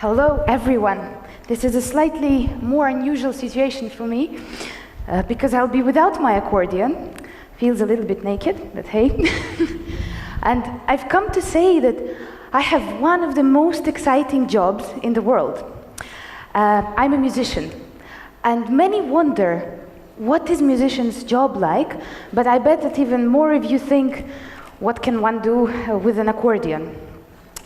Hello, everyone. This is a slightly more unusual situation for me because I'll be without my accordion. Feels a little bit naked, but hey. And I've come to say that I have one of the most exciting jobs in the world. I'm a musician, and many wonder what is a musician's job like, but I bet that even more of you think, what can one do with an accordion?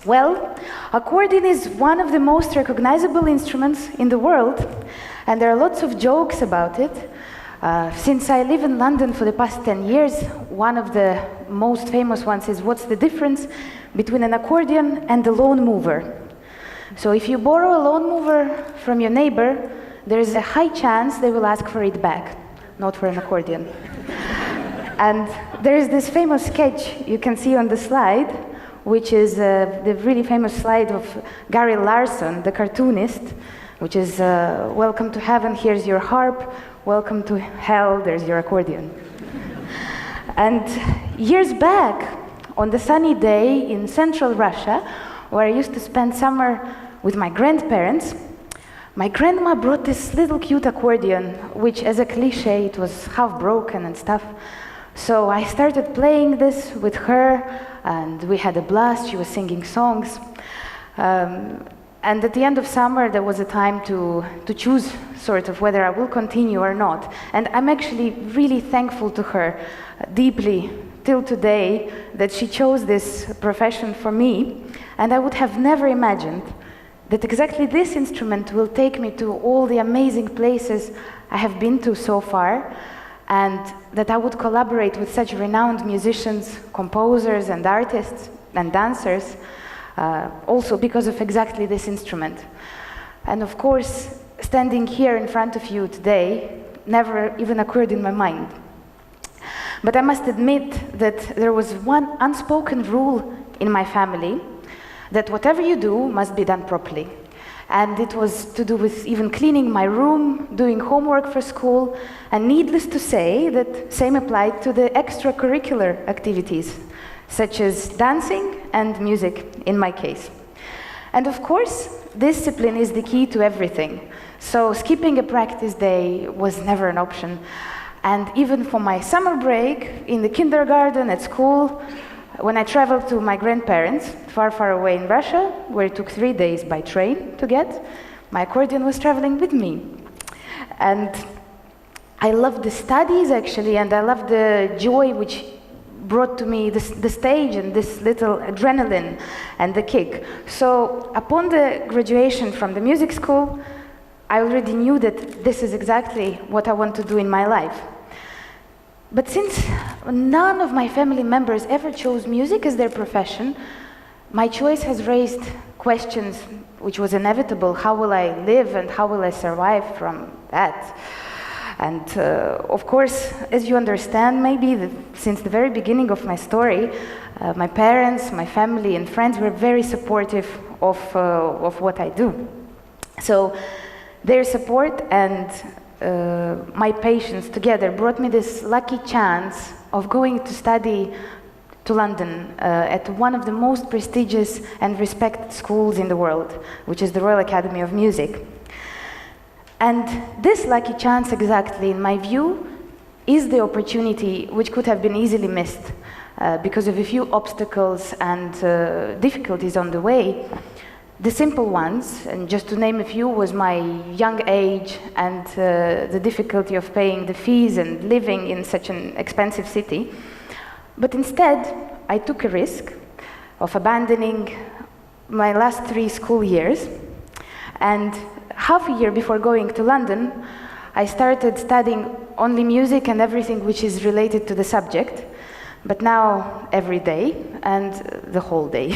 Well, accordion is one of the most recognizable instruments in the world, and there are lots of jokes about it. Since I live in London for the past 10 years, one of the most famous ones is what's the difference between an accordion and a lawn mower. So if you borrow a lawn mower from your neighbor, there is a high chance they will ask for it back, not for an accordion. And there is this famous sketch you can see on the slide, which is the really famous slide of Gary Larson, the cartoonist, which is welcome to heaven, here's your harp, welcome to hell, there's your accordion. And years back, on the sunny day in central Russia, where I used to spend summer with my grandparents, my grandma brought this little cute accordion, which as a cliche, it was half broken and stuff. So I started playing this with her, and we had a blast. She was singing songs. And at the end of summer, there was a time to choose sort of whether I will continue or not. And I'm actually really thankful to her deeply till today that she chose this profession for me. And I would have never imagined that exactly this instrument will take me to all the amazing places I have been to so far, and that I would collaborate with such renowned musicians, composers, and artists, and dancers, also because of exactly this instrument. And of course, standing here in front of you today never even occurred in my mind. But I must admit that there was one unspoken rule in my family, that whatever you do must be done properly. And it was to do with even cleaning my room, doing homework for school, and needless to say that same applied to the extracurricular activities, such as dancing and music in my case. And of course, discipline is the key to everything. So skipping a practice day was never an option. And even for my summer break, in the kindergarten, at school, when I traveled to my grandparents, far, far away in Russia, where it took 3 days by train to get, my accordion was traveling with me. And I loved the studies, actually, and I loved the joy which brought to me the stage and this little adrenaline and the kick. So upon the graduation from the music school, I already knew that this is exactly what I want to do in my life. But since none of my family members ever chose music as their profession, my choice has raised questions which was inevitable. How will I live and how will I survive from that? And of course, as you understand, maybe since the very beginning of my story, my parents, my family and friends were very supportive of what I do. So their support and my patience together brought me this lucky chance of going to study to London at one of the most prestigious and respected schools in the world, which is the Royal Academy of Music. And this lucky chance, exactly, in my view, is the opportunity which could have been easily missed because of a few obstacles and difficulties on the way. The simple ones, and just to name a few, was my young age and the difficulty of paying the fees and living in such an expensive city. But instead, I took a risk of abandoning my last 3 school years, and half a year before going to London, I started studying only music and everything which is related to the subject, but now every day and the whole day.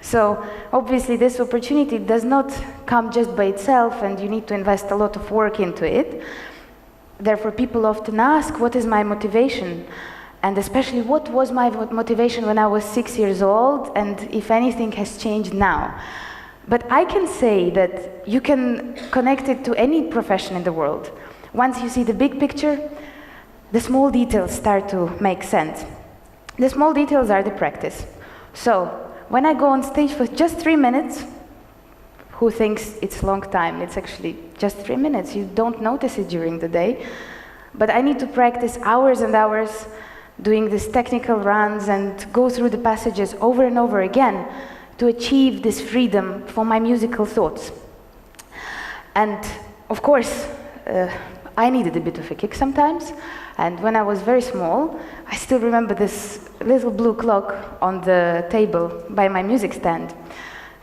So obviously this opportunity does not come just by itself, and you need to invest a lot of work into it. Therefore, people often ask, what is my motivation? And especially, what was my motivation when I was 6 years old, and if anything has changed now? But I can say that you can connect it to any profession in the world. Once you see the big picture, the small details start to make sense. The small details are the practice. So when I go on stage for just 3 minutes, who thinks it's a long time. It's actually just 3 minutes. You don't notice it during the day. But I need to practice hours and hours doing these technical runs and go through the passages over and over again to achieve this freedom for my musical thoughts. And of course, I needed a bit of a kick sometimes. And when I was very small, I still remember this little blue clock on the table by my music stand.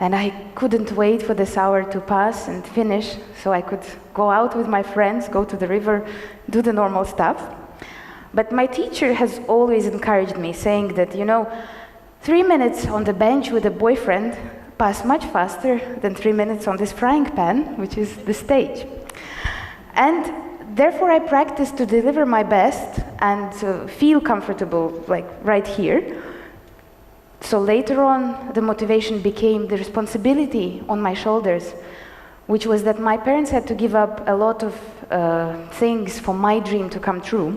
And I couldn't wait for this hour to pass and finish so I could go out with my friends, go to the river, do the normal stuff. But my teacher has always encouraged me, saying that, 3 minutes on the bench with a boyfriend pass much faster than 3 minutes on this frying pan, which is the stage. And therefore I practiced to deliver my best and to feel comfortable, like right here. So later on, the motivation became the responsibility on my shoulders, which was that my parents had to give up a lot of things for my dream to come true.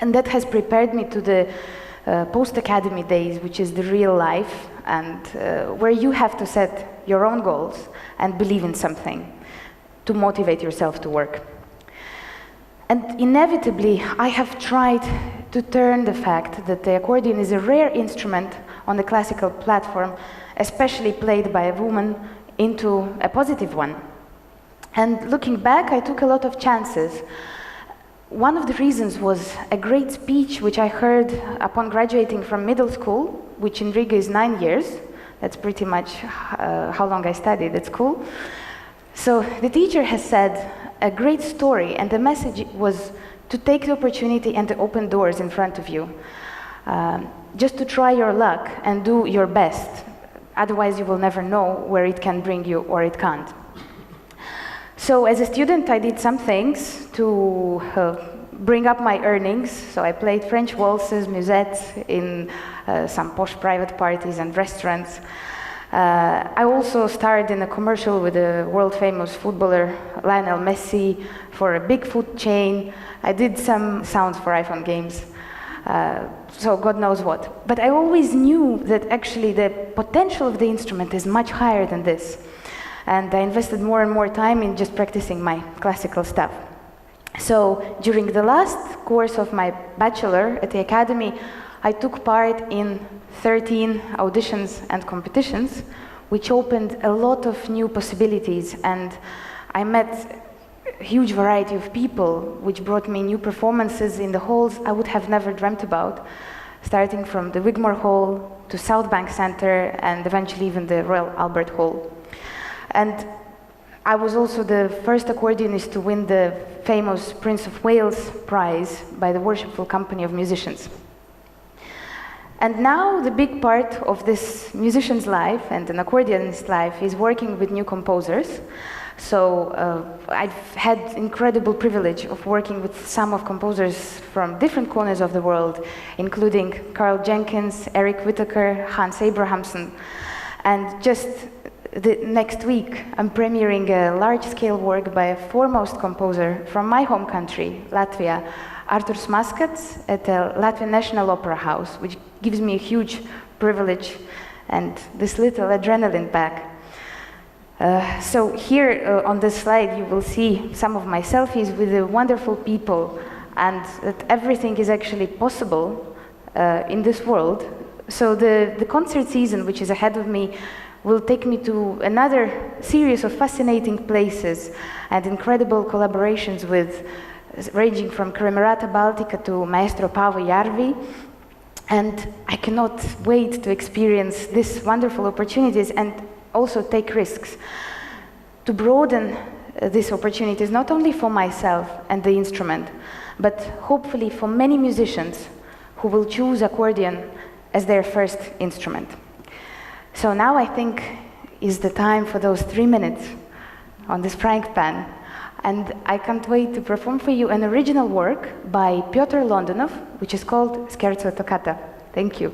And that has prepared me to the post-academy days, which is the real life, and where you have to set your own goals and believe in something to motivate yourself to work. And inevitably, I have tried to turn the fact that the accordion is a rare instrument on the classical platform, especially played by a woman, into a positive one. And looking back, I took a lot of chances. One of the reasons was a great speech which I heard upon graduating from middle school, which in Riga is 9 years. That's pretty much how long I studied at school. So the teacher has said a great story, and the message was to take the opportunity and to open doors in front of you. Just to try your luck and do your best. Otherwise, you will never know where it can bring you or it can't. So as a student, I did some things to bring up my earnings. So I played French waltzes, musettes in some posh private parties and restaurants. I also starred in a commercial with a world-famous footballer, Lionel Messi, for a big food chain. I did some sounds for iPhone games. So God knows what. But I always knew that actually the potential of the instrument is much higher than this. And I invested more and more time in just practicing my classical stuff. So during the last course of my bachelor at the academy, I took part in 13 auditions and competitions, which opened a lot of new possibilities, and I met a huge variety of people, which brought me new performances in the halls I would have never dreamt about, starting from the Wigmore Hall to South Bank Centre and eventually even the Royal Albert Hall. And I was also the first accordionist to win the famous Prince of Wales prize by the Worshipful Company of Musicians. And now the big part of this musician's life and an accordionist's life is working with new composers. So I've had incredible privilege of working with some of composers from different corners of the world, including Carl Jenkins, Eric Whittaker, Hans Abrahamson. And just the next week, I'm premiering a large-scale work by a foremost composer from my home country, Latvia, Artur Smaskats, at the Latvian National Opera House, which gives me a huge privilege and this little adrenaline back. So here on this slide, you will see some of my selfies with the wonderful people, and that everything is actually possible in this world. So the concert season, which is ahead of me, will take me to another series of fascinating places and incredible collaborations with ranging from Kremerata Baltica to Maestro Paavo Järvi. And I cannot wait to experience these wonderful opportunities and also take risks to broaden these opportunities, not only for myself and the instrument, but hopefully for many musicians who will choose accordion as their first instrument. So now I think is the time for those 3 minutes on this frying pan. And I can't wait to perform for you an original work by Piotr Londonov, which is called Scherzo Toccata. Thank you.